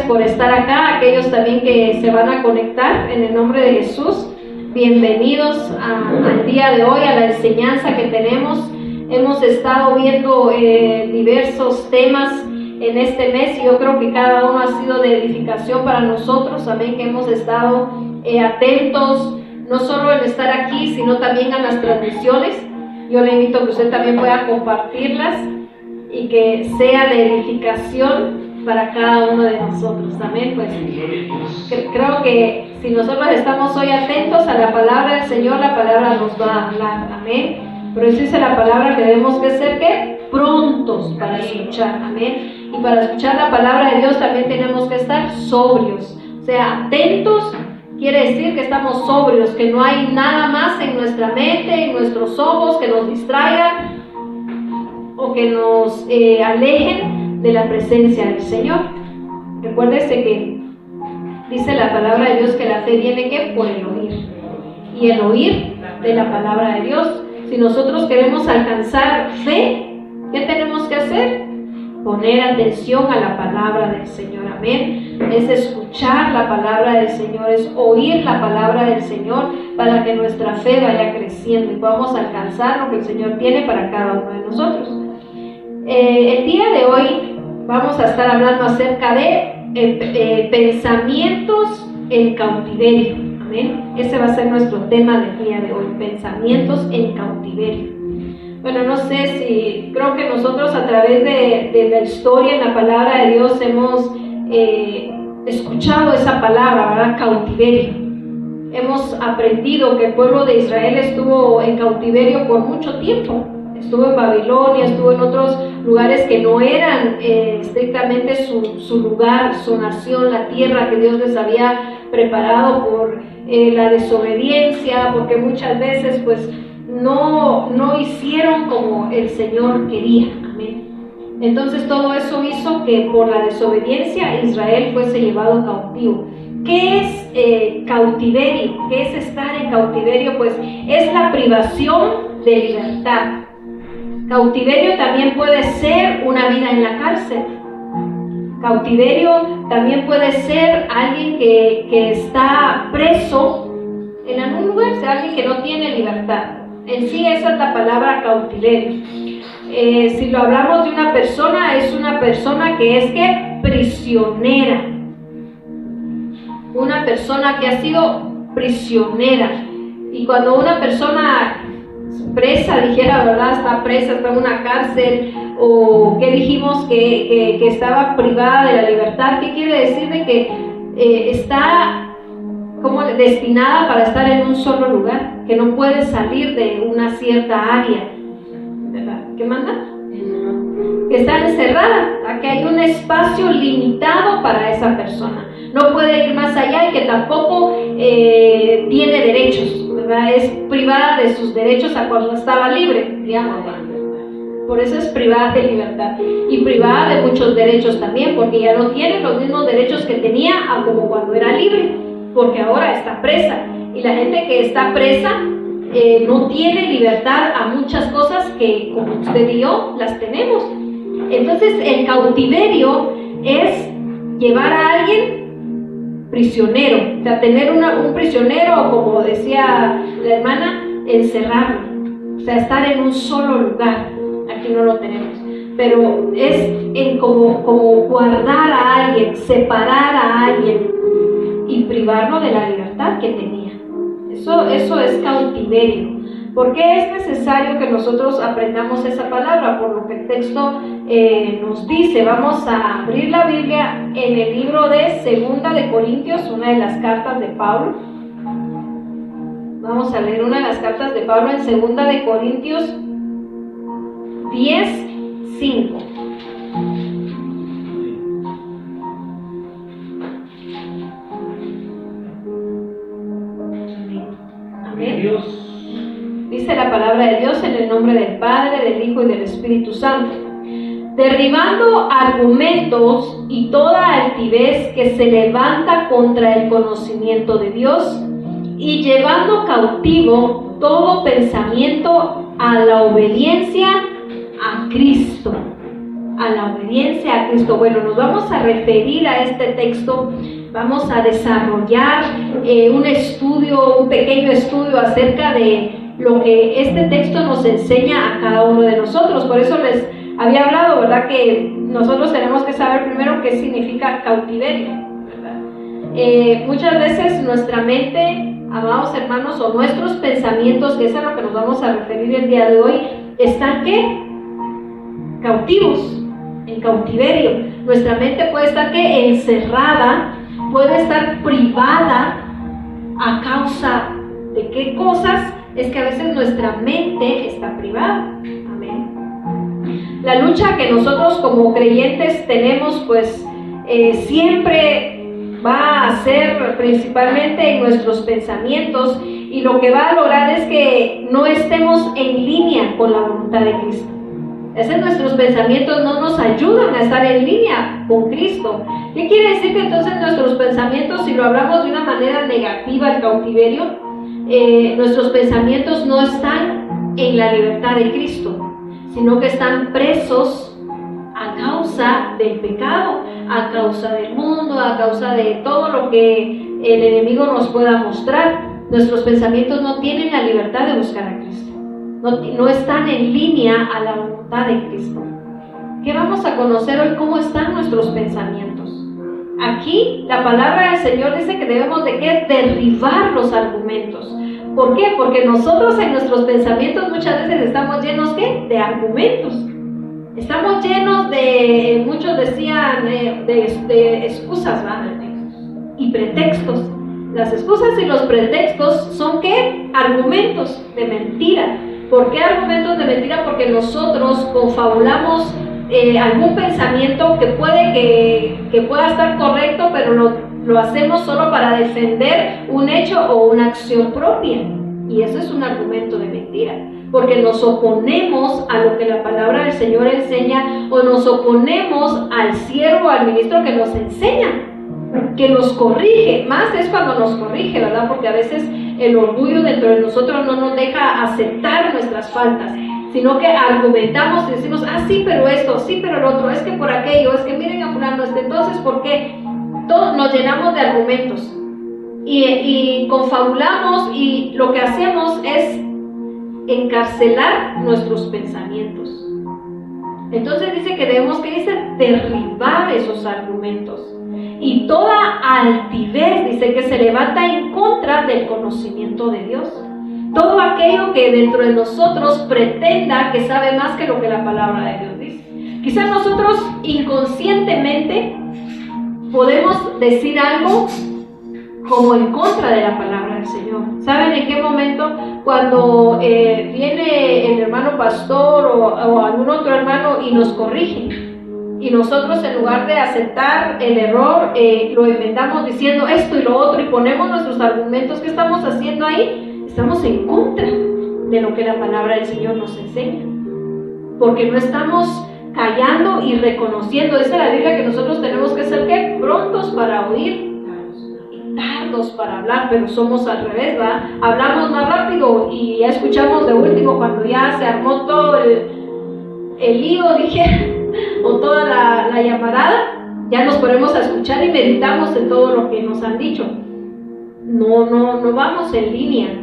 por estar acá, aquellos también que se van a conectar en el nombre de Jesús. Bienvenidos al día de hoy, a la enseñanza que tenemos. Hemos estado viendo diversos temas en este mes y yo creo que cada uno ha sido de edificación para nosotros. Amén, que hemos estado atentos, no solo en estar aquí, sino también a las transmisiones. Yo le invito a que usted también pueda compartirlas y que sea de edificación para cada uno de nosotros. Amén. Pues creo que si nosotros estamos hoy atentos a la palabra del Señor, la palabra nos va a hablar. Amén. Pero eso dice la palabra que debemos que ser ¿qué? Prontos para escuchar. Amén. Y para escuchar la palabra de Dios también tenemos que estar sobrios. O sea, atentos quiere decir que estamos sobrios, que no hay nada más en nuestra mente, en nuestros ojos que nos distraigan o que nos alejen de la presencia del Señor. Recuérdese que dice la palabra de Dios que la fe viene ¿qué? Por el oír, y el oír de la palabra de Dios. Si nosotros queremos alcanzar fe, ¿qué tenemos que hacer? Poner atención a la palabra del Señor. Amén. Es escuchar la palabra del Señor, es oír la palabra del Señor para que nuestra fe vaya creciendo y podamos alcanzar lo que el Señor tiene para cada uno de nosotros. El día de hoy vamos a estar hablando acerca de pensamientos en cautiverio. Amén. Ese va a ser nuestro tema del día de hoy, pensamientos en cautiverio. Bueno, no sé si, creo que nosotros a través de la historia en la palabra de Dios hemos escuchado esa palabra, ¿verdad? Cautiverio. Hemos aprendido que el pueblo de Israel estuvo en cautiverio por mucho tiempo. Estuvo en Babilonia, estuvo en otros lugares que no eran estrictamente su lugar, su nación, la tierra que Dios les había preparado por la desobediencia, porque muchas veces pues no hicieron como el Señor quería. Amén. Entonces todo eso hizo que por la desobediencia Israel fuese llevado cautivo. ¿Qué es cautiverio? ¿Qué es estar en cautiverio? Pues es la privación de libertad. Cautiverio también puede ser una vida en la cárcel. Cautiverio también puede ser alguien que está preso en algún lugar, o sea, alguien que no tiene libertad. En sí esa es la palabra cautiverio. Si lo hablamos de una persona, es una persona que es ¿qué? Prisionera. Una persona que ha sido prisionera. Y cuando una persona presa, dijera, ¿verdad? Está presa, está en una cárcel, o que dijimos que estaba privada de la libertad, ¿qué quiere decir? De que está como destinada para estar en un solo lugar, que no puede salir de una cierta área, ¿verdad? ¿Qué manda? Que está encerrada, que hay un espacio limitado para esa persona, no puede ir más allá y que tampoco tiene derechos, ¿verdad? Es privada de sus derechos a cuando estaba libre, digamos. Por eso es privada de libertad y privada de muchos derechos también, porque ya no tiene los mismos derechos que tenía como cuando era libre, porque ahora está presa. Y la gente que está presa no tiene libertad a muchas cosas que como usted y yo las tenemos. Entonces el cautiverio es llevar a alguien prisionero, o sea, tener un prisionero, como decía la hermana, encerrarlo, o sea, estar en un solo lugar. Aquí no lo tenemos, pero es en como guardar a alguien, separar a alguien y privarlo de la libertad que tenía. Eso es cautiverio. ¿Por qué es necesario que nosotros aprendamos esa palabra? Por lo que el texto nos dice. Vamos a abrir la Biblia en el libro de Segunda de Corintios, una de las cartas de Pablo. Vamos a leer una de las cartas de Pablo en Segunda de Corintios 10:5. Amén. Dice la palabra de Dios en el nombre del Padre, del Hijo y del Espíritu Santo. Derribando argumentos y toda altivez que se levanta contra el conocimiento de Dios y llevando cautivo todo pensamiento a la obediencia a Cristo. a la obediencia a Cristo. Bueno, nos vamos a referir a este texto, vamos a desarrollar un pequeño estudio acerca de lo que este texto nos enseña a cada uno de nosotros. Por eso les había hablado, ¿verdad?, que nosotros tenemos que saber primero qué significa cautiverio, ¿verdad? Muchas veces nuestra mente, amados hermanos, o nuestros pensamientos, que es a lo que nos vamos a referir el día de hoy, están ¿qué? Cautivos, en cautiverio. Nuestra mente puede estar ¿qué? Encerrada, puede estar privada a causa de qué cosas. Es que a veces nuestra mente está privada. Amén. La lucha que nosotros como creyentes tenemos, pues siempre va a ser principalmente en nuestros pensamientos, y lo que va a lograr es que no estemos en línea con la voluntad de Cristo. Nuestros pensamientos no nos ayudan a estar en línea con Cristo. ¿Qué quiere decir? Que entonces nuestros pensamientos, si lo hablamos de una manera negativa, el cautiverio, nuestros pensamientos no están en la libertad de Cristo, sino que están presos a causa del pecado, a causa del mundo, a causa de todo lo que el enemigo nos pueda mostrar. Nuestros pensamientos no tienen la libertad de buscar a Cristo, no están en línea a la voluntad de Cristo. ¿Qué vamos a conocer hoy? ¿Cómo están nuestros pensamientos? Aquí la palabra del Señor dice que debemos de ¿qué? Derribar los argumentos. ¿Por qué? Porque nosotros en nuestros pensamientos muchas veces estamos llenos ¿qué? De argumentos. Estamos llenos de, muchos decían, de excusas, ¿verdad? Y pretextos. Las excusas y los pretextos son ¿qué? Argumentos de mentira. ¿Por qué argumentos de mentira? Porque nosotros confabulamos algún pensamiento que puede que pueda estar correcto, pero lo hacemos solo para defender un hecho o una acción propia. Y eso es un argumento de mentira, porque nos oponemos a lo que la palabra del Señor enseña, o nos oponemos al siervo, al ministro que nos enseña, que nos corrige. Más es cuando nos corrige, ¿verdad? Porque a veces el orgullo dentro de nosotros no nos deja aceptar nuestras faltas, sino que argumentamos y decimos, sí, pero esto, sí, pero el otro, es que por aquello, es que miren a fulano, entonces, ¿por qué? Todos nos llenamos de argumentos y confabulamos, y lo que hacemos es encarcelar nuestros pensamientos. Entonces dice que debemos, ¿qué dice? Derribar esos argumentos. Y toda altivez, dice, que se levanta en contra del conocimiento de Dios. Todo aquello que dentro de nosotros pretenda que sabe más que lo que la palabra de Dios dice. Quizás nosotros inconscientemente podemos decir algo como en contra de la palabra del Señor. ¿Saben en qué momento? Cuando viene el hermano pastor o algún otro hermano y nos corrige. Y nosotros, en lugar de aceptar el error, lo enmendamos diciendo esto y lo otro, y ponemos nuestros argumentos. ¿Qué estamos haciendo ahí? Estamos en contra de lo que la palabra del Señor nos enseña, porque no estamos callando y reconociendo. Dice la Biblia que nosotros tenemos que ser ¿qué? Prontos para oír y tardos para hablar, pero somos al revés, ¿verdad? Hablamos más rápido y ya escuchamos de último cuando ya se armó todo el lío, dije, o toda la llamarada. Ya nos ponemos a escuchar y meditamos en todo lo que nos han dicho. No vamos en línea.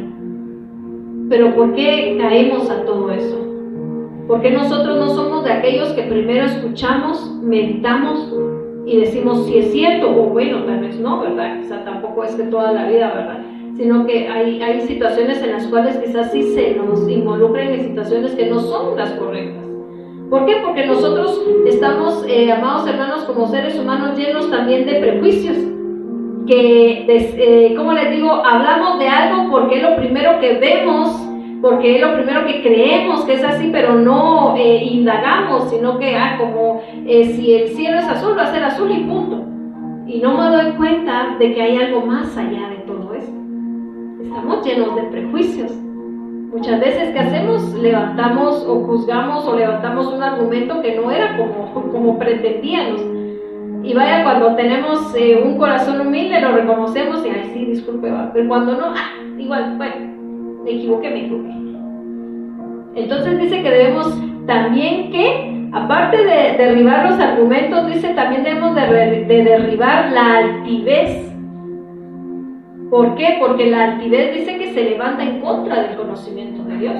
Pero ¿por qué caemos a todo eso? Porque nosotros no somos de aquellos que primero escuchamos, meditamos y decimos si es cierto, o bueno, tal vez no, ¿verdad? Quizá tampoco es que toda la vida, ¿verdad? Sino que hay situaciones en las cuales quizás sí se nos involucren en situaciones que no son las correctas. ¿Por qué? Porque nosotros estamos, amados hermanos, como seres humanos llenos también de prejuicios. Que, como les digo, hablamos de algo porque es lo primero que vemos, porque es lo primero que creemos que es así, pero no indagamos, sino que como si el cielo es azul, va a ser azul y punto. Y no me doy cuenta de que hay algo más allá de todo esto. Estamos llenos de prejuicios. Muchas veces, ¿qué hacemos? Levantamos o juzgamos o levantamos un argumento que no era como pretendíamos. Y vaya, cuando tenemos un corazón humilde lo reconocemos y ay, sí, disculpe, va. Pero cuando no, igual, bueno, me equivoqué. Entonces dice que debemos también que aparte de derribar los argumentos, dice también debemos de derribar la altivez. ¿Por qué? Porque la altivez dice que se levanta en contra del conocimiento de Dios.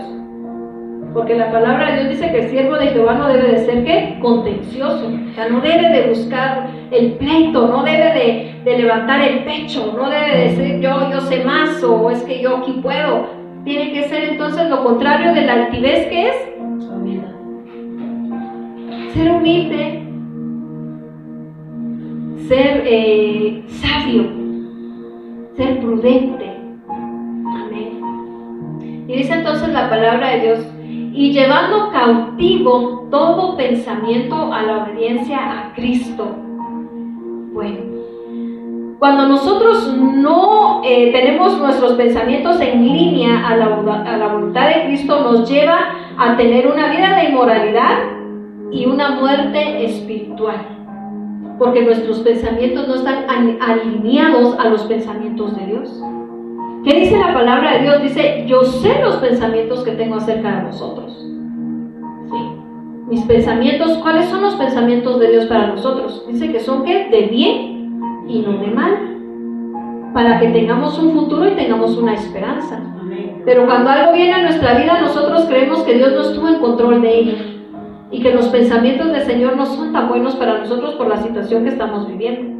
Porque la palabra de Dios dice que el siervo de Jehová no debe de ser, ¿qué? Contencioso. O sea, no debe de buscar el pleito, no debe de levantar el pecho, no debe de decir yo sé más, o es que yo aquí puedo. Tiene que ser entonces lo contrario de la altivez, ¿qué es? Humildad. Ser humilde, ser sabio, ser prudente. Amén. Y dice entonces la palabra de Dios: y llevando cautivo todo pensamiento a la obediencia a Cristo. Bueno, cuando nosotros no tenemos nuestros pensamientos en línea a la voluntad de Cristo, nos lleva a tener una vida de inmoralidad y una muerte espiritual, porque nuestros pensamientos no están alineados a los pensamientos de Dios. ¿Qué dice la palabra de Dios? Dice: yo sé los pensamientos que tengo acerca de vosotros. ¿Sí? Mis pensamientos, ¿cuáles son los pensamientos de Dios para nosotros? Dice que son, ¿qué? De bien y no de mal, para que tengamos un futuro y tengamos una esperanza. Pero cuando algo viene a nuestra vida, nosotros creemos que Dios no estuvo en control de ello y que los pensamientos del Señor no son tan buenos para nosotros por la situación que estamos viviendo.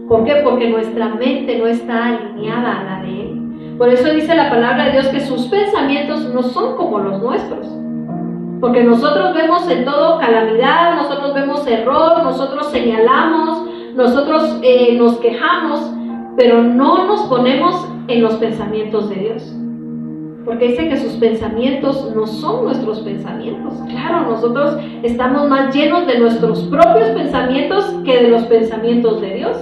¿Por qué? Porque nuestra mente no está alineada a la de Él. Por eso dice la palabra de Dios que sus pensamientos no son como los nuestros. Porque nosotros vemos en todo calamidad, nosotros vemos error, nosotros señalamos, nosotros nos quejamos, pero no nos ponemos en los pensamientos de Dios. Porque dice que sus pensamientos no son nuestros pensamientos. Claro, nosotros estamos más llenos de nuestros propios pensamientos que de los pensamientos de Dios.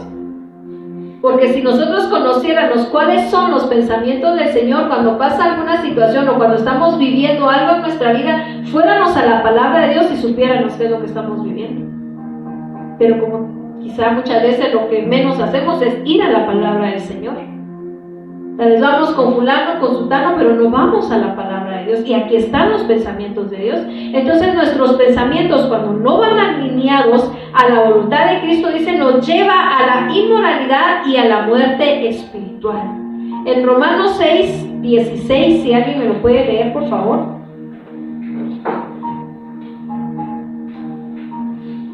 Porque si nosotros conociéramos cuáles son los pensamientos del Señor cuando pasa alguna situación o cuando estamos viviendo algo en nuestra vida, fuéramos a la palabra de Dios y supiéramos qué es lo que estamos viviendo. Pero como quizá muchas veces lo que menos hacemos es ir a la palabra del Señor. Tal vez vamos con fulano, con sutano, pero no vamos a la palabra de Dios. Y aquí están los pensamientos de Dios. Entonces nuestros pensamientos, cuando no van alineados a la voluntad de Cristo, dice, nos lleva a la inmoralidad y a la muerte espiritual. En Romanos 6:16, si alguien me lo puede leer, por favor.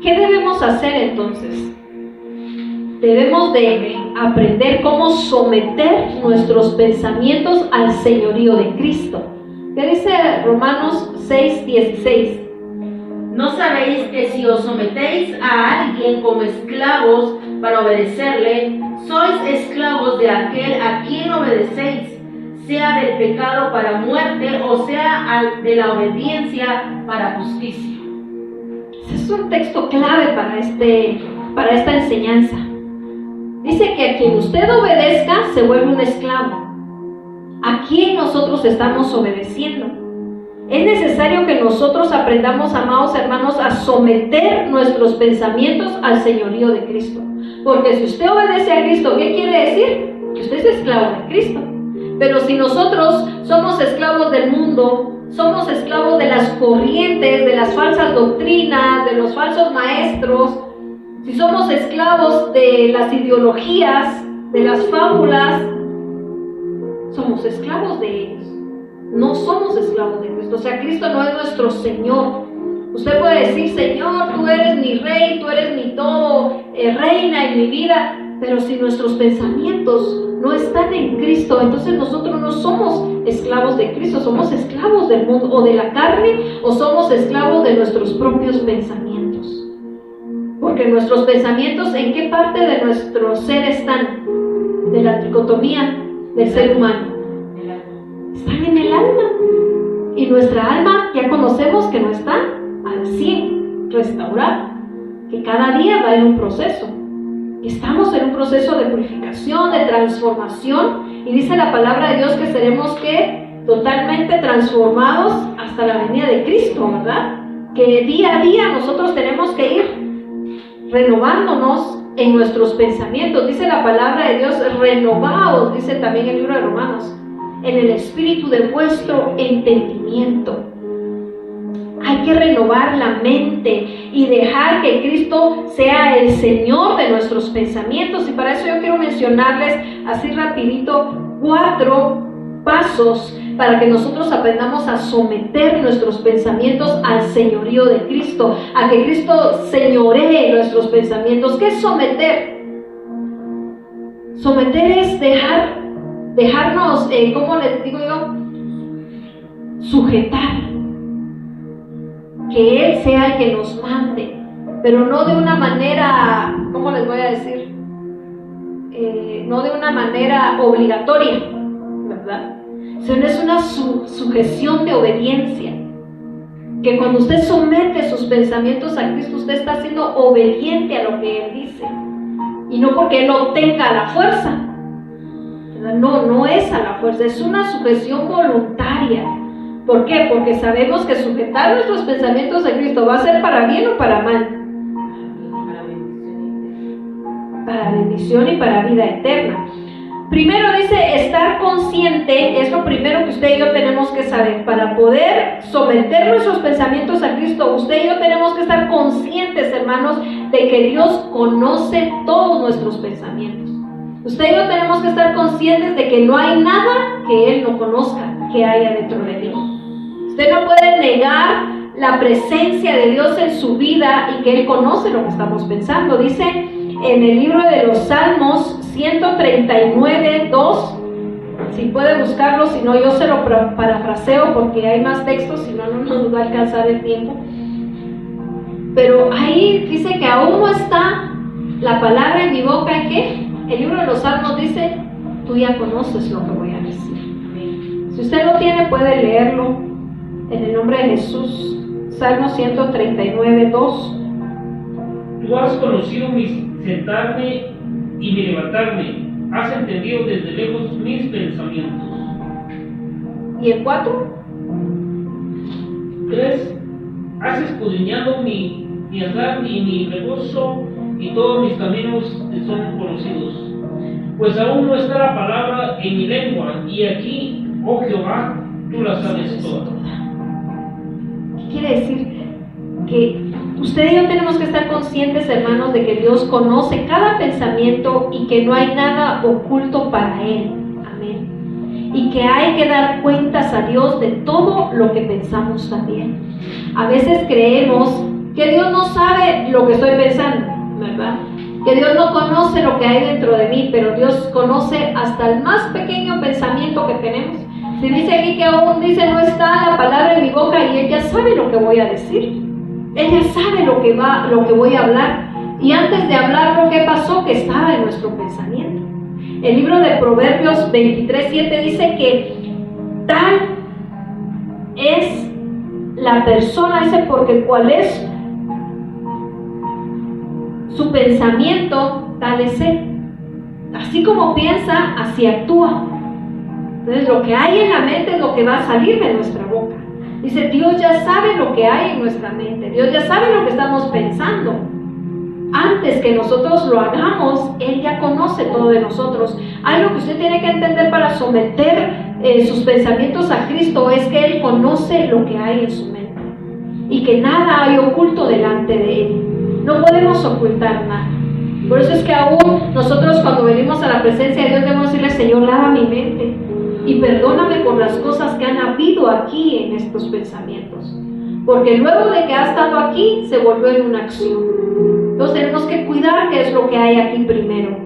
¿Qué debemos hacer entonces? Debemos de aprender cómo someter nuestros pensamientos al señorío de Cristo. ¿Qué dice Romanos 6:16? ¿No sabéis que si os sometéis a alguien como esclavos para obedecerle, sois esclavos de aquel a quien obedecéis, sea del pecado para muerte o sea de la obediencia para justicia? Es un texto clave para esta enseñanza. Dice que a quien usted obedezca se vuelve un esclavo. ¿A quién nosotros estamos obedeciendo? Es necesario que nosotros aprendamos, amados hermanos, a someter nuestros pensamientos al señorío de Cristo. Porque si usted obedece a Cristo, ¿qué quiere decir? Que usted es esclavo de Cristo. Pero si nosotros somos esclavos del mundo, somos esclavos de las corrientes, de las falsas doctrinas, de los falsos maestros, si somos esclavos de las ideologías, de las fábulas, somos esclavos de ellos. No somos esclavos de Cristo. O sea, Cristo no es nuestro Señor. Usted puede decir, Señor, tú eres mi rey, tú eres mi todo, reina en mi vida. Pero si nuestros pensamientos no están en Cristo, entonces nosotros no somos esclavos de Cristo. Somos esclavos del mundo o de la carne, o somos esclavos de nuestros propios pensamientos. Porque nuestros pensamientos, ¿en qué parte de nuestro ser están? De la dicotomía del ser humano. Están en el alma. Y nuestra alma ya conocemos que no está al 100 restaurada. Que cada día va en un proceso. Estamos en un proceso de purificación, de transformación. Y dice la palabra de Dios que seremos ¿qué? Totalmente transformados hasta la venida de Cristo, ¿verdad? Que día a día nosotros tenemos que ir renovándonos en nuestros pensamientos. Dice la palabra de Dios, renovaos, dice también el libro de Romanos, en el espíritu de vuestro entendimiento. Hay que renovar la mente y dejar que Cristo sea el Señor de nuestros pensamientos. Y para eso yo quiero mencionarles así rapidito 4 pasos para que nosotros aprendamos a someter nuestros pensamientos al señorío de Cristo, a que Cristo señoree nuestros pensamientos. ¿Qué es someter? Someter es dejarnos, ¿cómo les digo yo? Sujetar. Que Él sea el que nos mande, pero no de una manera, ¿cómo les voy a decir? No de una manera obligatoria, ¿verdad? Sino es una sujeción de obediencia. Que cuando usted somete sus pensamientos a Cristo, usted está siendo obediente a lo que Él dice. Y no porque Él lo tenga a la fuerza. ¿Verdad? No es a la fuerza, es una sujeción voluntaria. ¿Por qué? Porque sabemos que sujetar nuestros pensamientos a Cristo va a ser para bien o para mal. Para bendición y para vida eterna. Primero dice, estar consciente es lo primero que usted y yo tenemos que saber. Para poder someter nuestros pensamientos a Cristo, usted y yo tenemos que estar conscientes, hermanos, de que Dios conoce todos nuestros pensamientos. Usted y yo tenemos que estar conscientes de que no hay nada que Él no conozca que haya dentro de Dios. Usted no puede negar la presencia de Dios en su vida y que Él conoce lo que estamos pensando. Dice en el libro de los Salmos 139:2, si puede buscarlo, si no yo se lo parafraseo porque hay más textos, si no, no nos va a alcanzar el tiempo. Pero ahí dice que aún no está la palabra en mi boca, ¿en qué? El libro de los Salmos dice, tú ya conoces lo que voy a decir. Si usted lo tiene, puede leerlo en el nombre de Jesús. Salmo 139:2. Tú has conocido mi sentarme y mi levantarme, has entendido desde lejos mis pensamientos. ¿Y el 4? 3. Has escudriñado mi andar y mi reposo, y todos mis caminos te son conocidos. Pues aún no está la palabra en mi lengua, y aquí, oh Jehová, tú la sabes toda. ¿Qué quiere decir? Que usted y yo tenemos que estar conscientes, hermanos, de que Dios conoce cada pensamiento y que no hay nada oculto para Él. Amén. Y que hay que dar cuentas a Dios de todo lo que pensamos también. A veces creemos que Dios no sabe lo que estoy pensando, ¿verdad? Que Dios no conoce lo que hay dentro de mí, pero Dios conoce hasta el más pequeño pensamiento que tenemos. Si dice aquí que aún dice no está la palabra en mi boca, y Él ya sabe lo que voy a decir. Él ya sabe lo que voy a hablar. Y antes de hablar lo que pasó, que estaba en nuestro pensamiento. El libro de Proverbios 23:7 dice que tal es la persona, dice, porque cuál es su pensamiento, tal es él. Así como piensa, así actúa. Entonces lo que hay en la mente es lo que va a salir de nuestra boca. Dice, Dios ya sabe lo que hay en nuestra mente. Dios ya sabe lo que estamos pensando. Antes que nosotros lo hagamos, Él ya conoce todo de nosotros. Algo que usted tiene que entender para someter sus pensamientos a Cristo es que Él conoce lo que hay en su mente. Y que nada hay oculto delante de Él. No podemos ocultar nada. Por eso es que aún nosotros cuando venimos a la presencia de Dios debemos decirle, Señor, lava mi mente. Y perdóname por las cosas que han habido aquí en estos pensamientos. Porque luego de que ha estado aquí, se volvió en una acción. Entonces tenemos que cuidar qué es lo que hay aquí primero.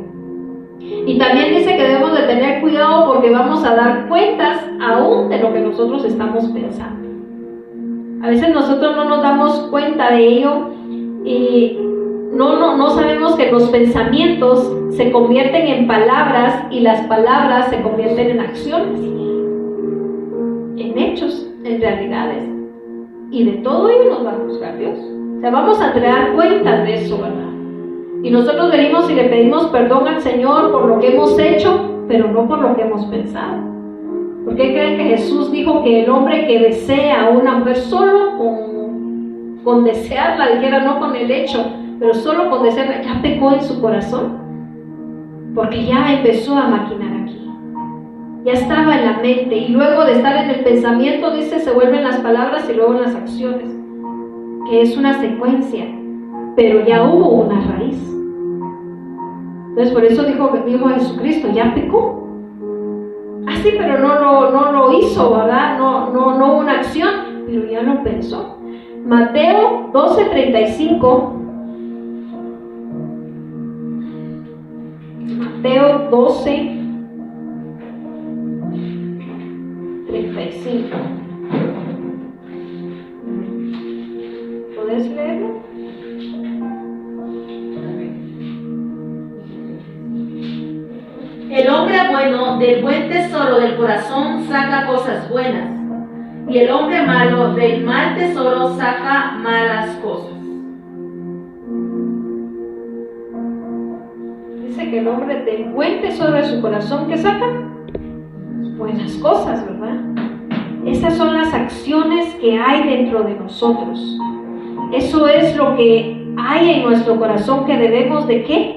Y también dice que debemos de tener cuidado porque vamos a dar cuentas aún de lo que nosotros estamos pensando. A veces nosotros no nos damos cuenta de ello y no sabemos que los pensamientos se convierten en palabras y las palabras se convierten en acciones, en hechos, en realidades. Y de todo ello nos va a juzgar Dios. O sea, vamos a dar cuentas de eso, ¿verdad? Y nosotros venimos y le pedimos perdón al Señor por lo que hemos hecho, pero no por lo que hemos pensado. ¿Por qué creen que Jesús dijo que el hombre que desea a una mujer solo con desearla, dijera no con el hecho, pero solo con desearla, ya pecó en su corazón? Porque ya empezó a maquinar aquí. Ya estaba en la mente y luego de estar en el pensamiento, dice, se vuelven las palabras y luego las acciones. que es una secuencia, pero ya hubo una raíz. Entonces por eso dijo Jesucristo, ya pecó. Ah, sí, pero no lo hizo, ¿verdad? No hubo una acción, pero ya lo pensó. Mateo 12:35. Mateo 12:35. ¿Podés leerlo? El hombre bueno del buen tesoro del corazón saca cosas buenas, y el hombre malo del mal tesoro saca malas cosas. Dice que el hombre del buen tesoro de su corazón, ¿qué saca? Buenas cosas, ¿verdad? Esas son las acciones que hay dentro de nosotros. Eso es lo que hay en nuestro corazón que debemos ¿de qué?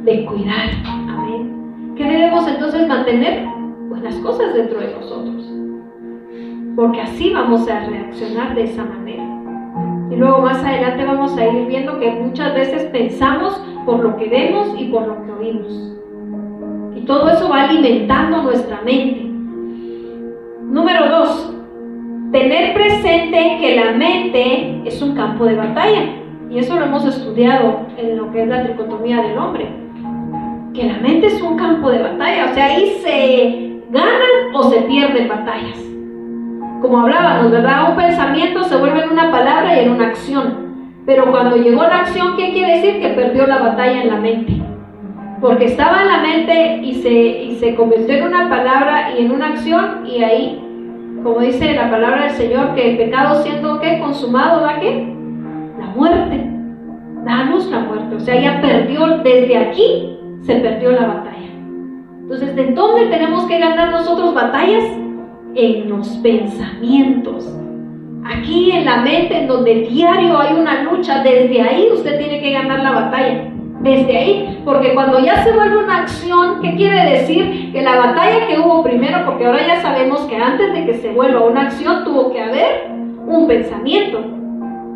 De cuidar. Amén. ¿Qué debemos entonces mantener? Buenas cosas dentro de nosotros. Porque así vamos a reaccionar de esa manera. Y luego más adelante vamos a ir viendo que muchas veces pensamos por lo que vemos y por lo que oímos. Y todo eso va alimentando nuestra mente. Número 2. Tener presente que la mente es un campo de batalla. Y eso lo hemos estudiado en lo que es la tricotomía del hombre. Que la mente es un campo de batalla. O sea, ahí se ganan o se pierden batallas. Como hablábamos, ¿verdad? Un pensamiento se vuelve en una palabra y en una acción. Pero cuando llegó la acción, ¿qué quiere decir? Que perdió la batalla en la mente. Porque estaba en la mente y se convirtió en una palabra y en una acción, y ahí, como dice la palabra del Señor, que el pecado siendo ¿qué? Consumado, ¿da qué? La muerte. Danos la muerte. O sea, ya perdió, desde aquí se perdió la batalla. Entonces, ¿de dónde tenemos que ganar nosotros batallas? En los pensamientos. Aquí en la mente, en donde diario hay una lucha, desde ahí usted tiene que ganar la batalla. Desde ahí, porque cuando ya se vuelve una acción, ¿qué quiere decir? Que la batalla que hubo primero, porque ahora ya sabemos que antes de que se vuelva una acción tuvo que haber un pensamiento.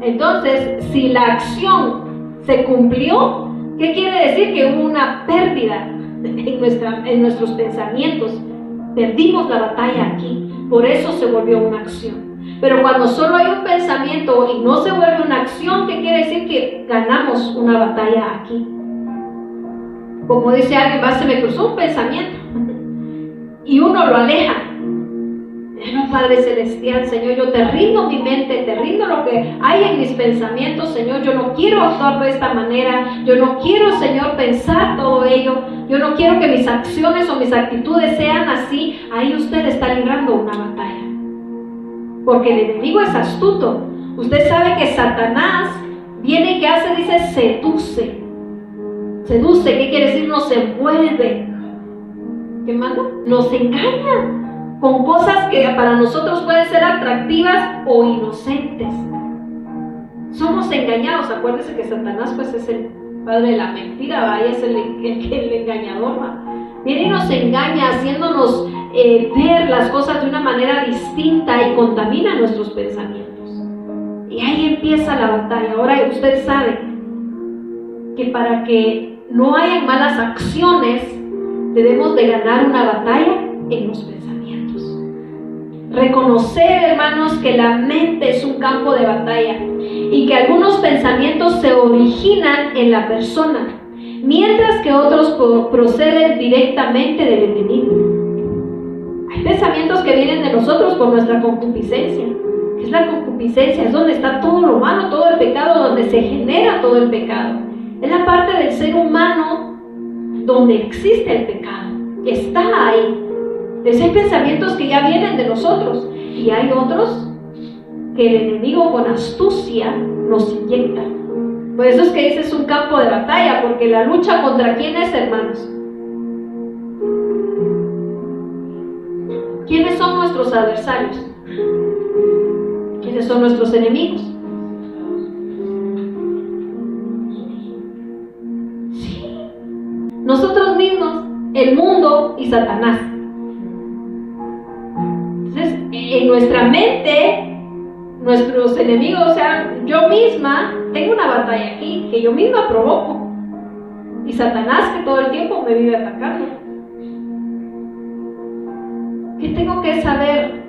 Entonces, si la acción se cumplió, ¿qué quiere decir? Que hubo una pérdida en nuestros pensamientos. Perdimos la batalla aquí, por eso se volvió una acción. Pero cuando solo hay un pensamiento y no se vuelve una acción, ¿qué quiere decir? Que ganamos una batalla aquí. Como dice alguien, se me cruzó un pensamiento y uno lo aleja. No, Padre Celestial, Señor, yo te rindo mi mente, te rindo lo que hay en mis pensamientos, Señor. Yo no quiero actuar de esta manera, yo no quiero, Señor, pensar todo ello. Yo no quiero que mis acciones o mis actitudes sean así. Ahí usted está librando una batalla. Porque el enemigo es astuto. Usted sabe que Satanás viene y ¿qué hace? Dice seduce. Seduce, ¿qué quiere decir? Nos envuelve. ¿Qué manda? Nos engaña con cosas que para nosotros pueden ser atractivas o inocentes. Somos engañados. Acuérdese que Satanás pues es el padre de la mentira, ¿va? Y es el engañador, ¿va? Viene y nos engaña haciéndonos ver las cosas de una manera distinta y contamina nuestros pensamientos. Y ahí empieza la batalla. Ahora usted sabe que para que no haya malas acciones debemos de ganar una batalla en los pensamientos. Reconocer, hermanos, que la mente es un campo de batalla y que algunos pensamientos se originan en la persona, mientras que otros proceden directamente del enemigo. Hay pensamientos que vienen de nosotros por nuestra concupiscencia. ¿Qué es la concupiscencia? Es donde está todo lo malo, todo el pecado, donde se genera todo el pecado. Es la parte del ser humano donde existe el pecado. Está ahí. Entonces hay pensamientos que ya vienen de nosotros y hay otros que el enemigo con astucia nos inyecta. Por eso es que dice es un campo de batalla, porque la lucha contra quién es, hermanos. ¿Quiénes son nuestros adversarios? ¿Quiénes son nuestros enemigos? Sí. Nosotros mismos, el mundo y Satanás. Entonces, en nuestra mente nuestros enemigos, o sea, yo misma tengo una batalla aquí que yo misma provoco. Y Satanás que todo el tiempo me vive atacando. ¿Qué tengo que saber?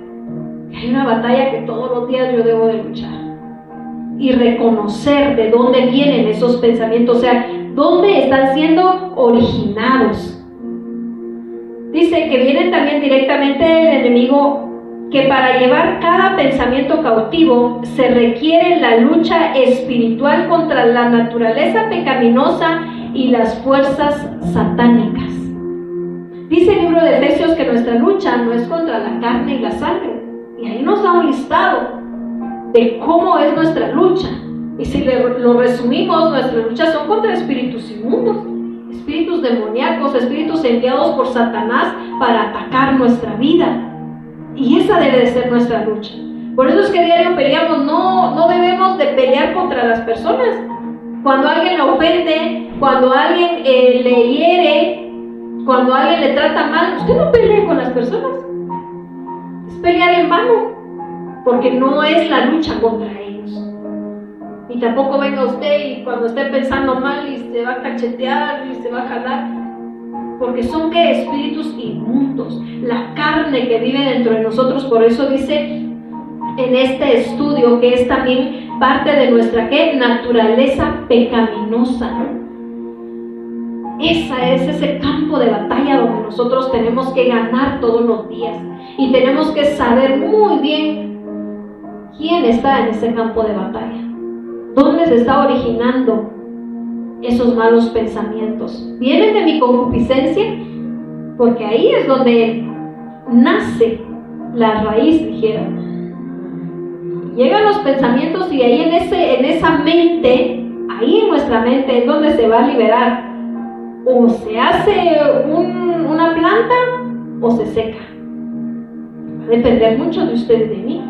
Que hay una batalla que todos los días yo debo de luchar. Y reconocer de dónde vienen esos pensamientos, o sea, dónde están siendo originados. Dice que vienen también directamente del enemigo, que para llevar cada pensamiento cautivo se requiere la lucha espiritual contra la naturaleza pecaminosa y las fuerzas satánicas. Dice el libro de Efesios que nuestra lucha no es contra la carne y la sangre, y ahí nos da un listado de cómo es nuestra lucha. Y si lo resumimos, nuestras luchas son contra espíritus inmundos, espíritus demoníacos, espíritus enviados por Satanás para atacar nuestra vida. Y esa debe de ser nuestra lucha. Por eso es que diario peleamos. No debemos de pelear contra las personas. Cuando alguien le ofende, cuando alguien le hiere, cuando alguien le trata mal, usted no pelee con las personas. Es pelear en vano, porque no es la lucha contra ellos. Y tampoco venga usted y cuando esté pensando mal y se va a cachetear y se va a jalar. Porque son que espíritus inmundos, la carne que vive dentro de nosotros. Por eso dice en este estudio que es también parte de nuestra ¿qué? Naturaleza pecaminosa. Ese es ese campo de batalla donde nosotros tenemos que ganar todos los días. Y tenemos que saber muy bien quién está en ese campo de batalla. ¿Dónde se está originando esos malos pensamientos? ¿Vienen de mi concupiscencia? Porque ahí es donde nace la raíz, dijeron. Llegan los pensamientos y ahí en esa mente, ahí en nuestra mente es donde se va a liberar. O se hace una planta o se seca. Va a depender mucho de usted y de mí.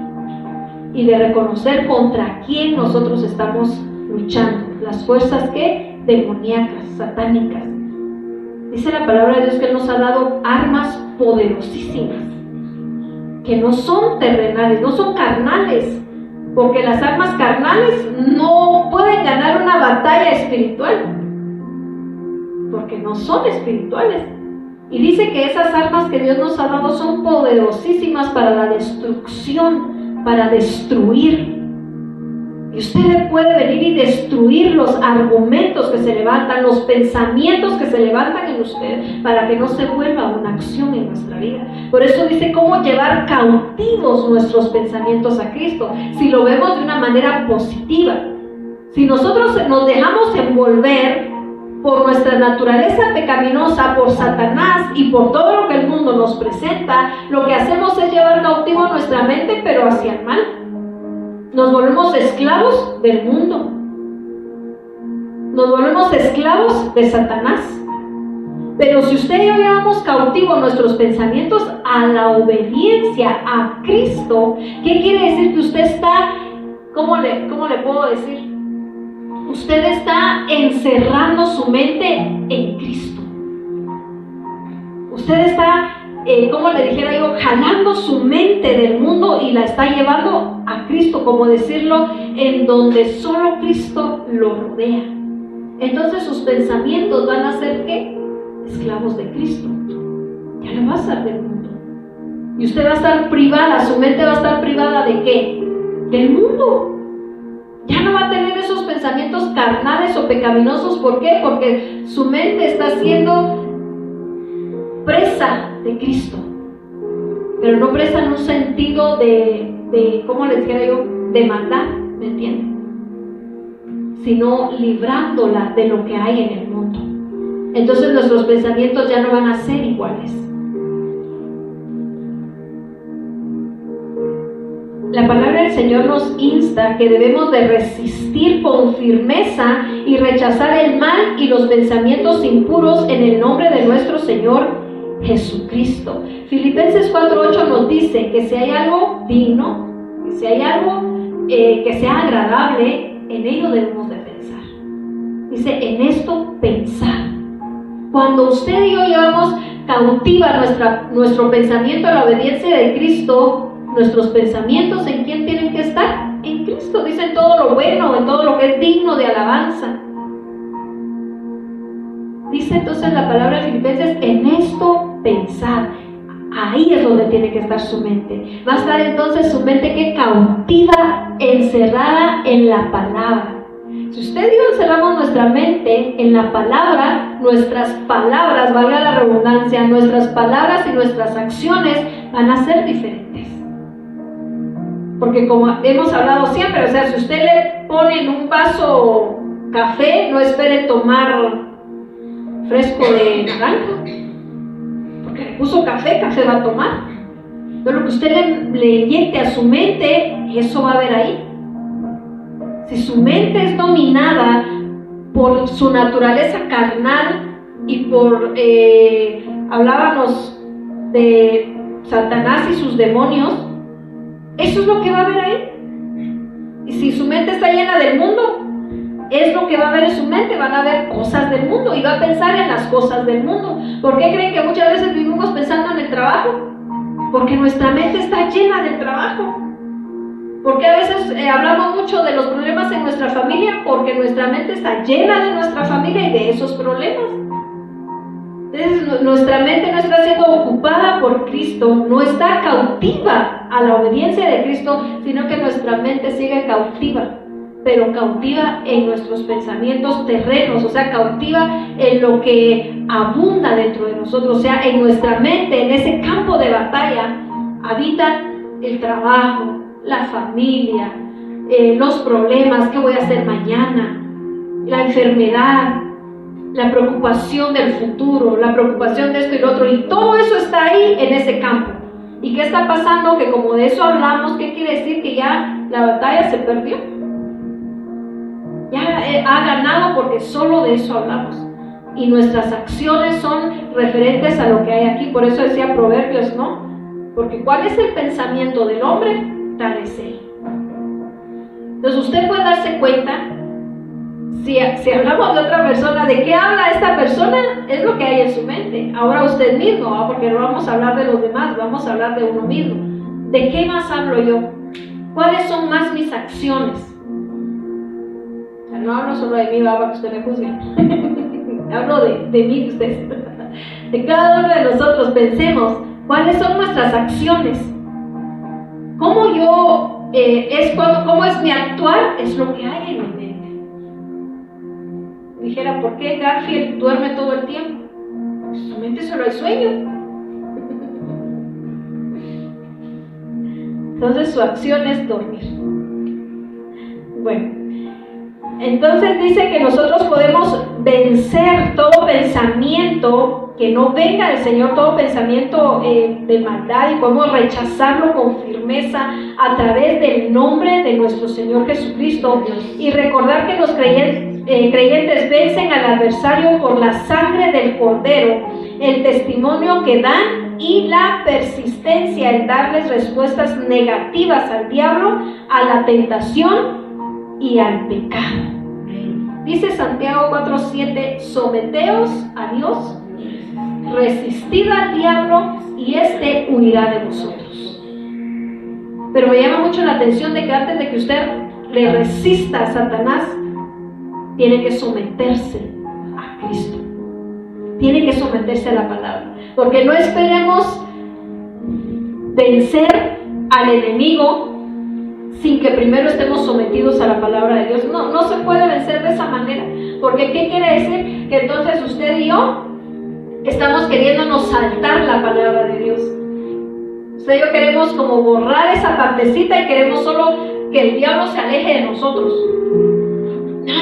Y de reconocer contra quién nosotros estamos luchando. Las fuerzas que demoníacas, satánicas. Dice la palabra de Dios que Él nos ha dado armas poderosísimas, que no son terrenales, no son carnales, porque las armas carnales no pueden ganar una batalla espiritual, porque no son espirituales. Y dice que esas armas que Dios nos ha dado son poderosísimas para la destrucción, para destruir. Y usted puede venir y destruir los argumentos que se levantan, los pensamientos que se levantan en usted, para que no se vuelva una acción en nuestra vida. Por eso dice cómo llevar cautivos nuestros pensamientos a Cristo, si lo vemos de una manera positiva. Si nosotros nos dejamos envolver por nuestra naturaleza pecaminosa, por Satanás y por todo lo que el mundo nos presenta, lo que hacemos es llevar cautivo nuestra mente, pero hacia el mal. Nos volvemos esclavos del mundo. Nos volvemos esclavos de Satanás. Pero si usted y yo llevamos cautivo nuestros pensamientos a la obediencia a Cristo, ¿qué quiere decir? Que usted está, ¿cómo le puedo decir? Usted está encerrando su mente en Cristo. Usted está, como le dijera yo, jalando su mente del mundo y la está llevando a Cristo, como decirlo, en donde solo Cristo lo rodea. Entonces sus pensamientos van a ser ¿qué? Esclavos de Cristo. Ya no va a ser del mundo. Y usted va a estar privada, su mente va a estar privada ¿de qué? Del mundo. Ya no va a tener esos pensamientos carnales o pecaminosos. ¿Por qué? Porque su mente está siendo presa de Cristo. Pero no presa en un sentido de ¿cómo les dijera yo? De maldad, ¿me entienden? Sino librándola de lo que hay en el mundo. Entonces nuestros pensamientos ya no van a ser iguales. La palabra del Señor nos insta que debemos de resistir con firmeza y rechazar el mal y los pensamientos impuros en el nombre de nuestro Señor Jesucristo. Filipenses 4:8 nos dice que si hay algo digno, que si hay algo que sea agradable, en ello debemos de pensar. Dice, en esto pensar. Cuando usted y yo llevamos cautiva nuestro pensamiento a la obediencia de Cristo, nuestros pensamientos, ¿en quién tienen que estar? en Cristo. Dice en todo lo bueno, en todo lo que es digno de alabanza. Dice entonces la palabra de Filipenses, en esto pensad. Ahí es donde tiene que estar su mente. Va a estar entonces su mente que cautiva, encerrada en la palabra. Si usted y yo encerramos nuestra mente en la palabra, nuestras palabras, valga la redundancia, nuestras palabras y nuestras acciones van a ser diferentes. Porque como hemos hablado siempre, o sea, si usted le pone en un vaso café, no espere tomar fresco de naranja, porque le puso café, café va a tomar. Pero lo que usted le inyecte a su mente, eso va a haber ahí. Si su mente es dominada por su naturaleza carnal y por, hablábamos de Satanás y sus demonios, eso es lo que va a haber ahí. Y si su mente está llena del mundo, es lo que va a haber en su mente, van a ver cosas del mundo y va a pensar en las cosas del mundo. ¿Por qué creen que muchas veces vivimos pensando en el trabajo? Porque nuestra mente está llena del trabajo. Porque a veces hablamos mucho de los problemas en nuestra familia, porque nuestra mente está llena de nuestra familia y de esos problemas. Entonces nuestra mente no está siendo ocupada por Cristo, no está cautiva a la obediencia de Cristo, sino que nuestra mente sigue cautiva, pero cautiva en nuestros pensamientos terrenos, o sea, cautiva en lo que abunda dentro de nosotros, o sea, en nuestra mente, en ese campo de batalla, habitan el trabajo, la familia, los problemas, qué voy a hacer mañana, la enfermedad, la preocupación del futuro, la preocupación de esto y lo otro, y todo eso está ahí en ese campo. ¿Y qué está pasando? Que como de eso hablamos, ¿qué quiere decir? Que ya la batalla se perdió. Ya ha ganado porque solo de eso hablamos. Y nuestras acciones son referentes a lo que hay aquí. Por eso decía Proverbios, ¿no? Porque ¿cuál es el pensamiento del hombre? Tal es él. Entonces usted puede darse cuenta, si hablamos de otra persona, ¿de qué habla esta persona? Es lo que hay en su mente. Ahora usted mismo, ¿no? Porque no vamos a hablar de los demás, vamos a hablar de uno mismo. ¿De qué más hablo yo? ¿Cuáles son más mis acciones? O sea, no hablo solo de mí, para que usted me juzgue. Hablo de mí, de ustedes. De cada uno de nosotros. Pensemos, ¿cuáles son nuestras acciones? ¿Cómo yo, cómo es mi actuar? Es lo que hay en mi mente. Dijera, ¿por qué Garfield duerme todo el tiempo? Su mente solo hay sueño. Entonces su acción es dormir. Bueno, entonces dice que nosotros podemos vencer todo pensamiento que no venga del Señor, todo pensamiento de maldad, y podemos rechazarlo con firmeza a través del nombre de nuestro Señor Jesucristo, y recordar que los creyentes vencen al adversario por la sangre del Cordero, el testimonio que dan y la persistencia en darles respuestas negativas al diablo, a la tentación y al pecado. Dice Santiago 4:7, someteos a Dios, resistid al diablo y éste huirá de vosotros. Pero me llama mucho la atención de que antes de que usted le resista a Satanás, tiene que someterse a Cristo. Tiene que someterse a la palabra. Porque no esperemos vencer al enemigo sin que primero estemos sometidos a la palabra de Dios. No se puede vencer de esa manera. Porque ¿qué quiere decir? Que entonces usted y yo estamos queriéndonos saltar la palabra de Dios. Usted y yo queremos como borrar esa partecita y queremos solo que el diablo se aleje de nosotros.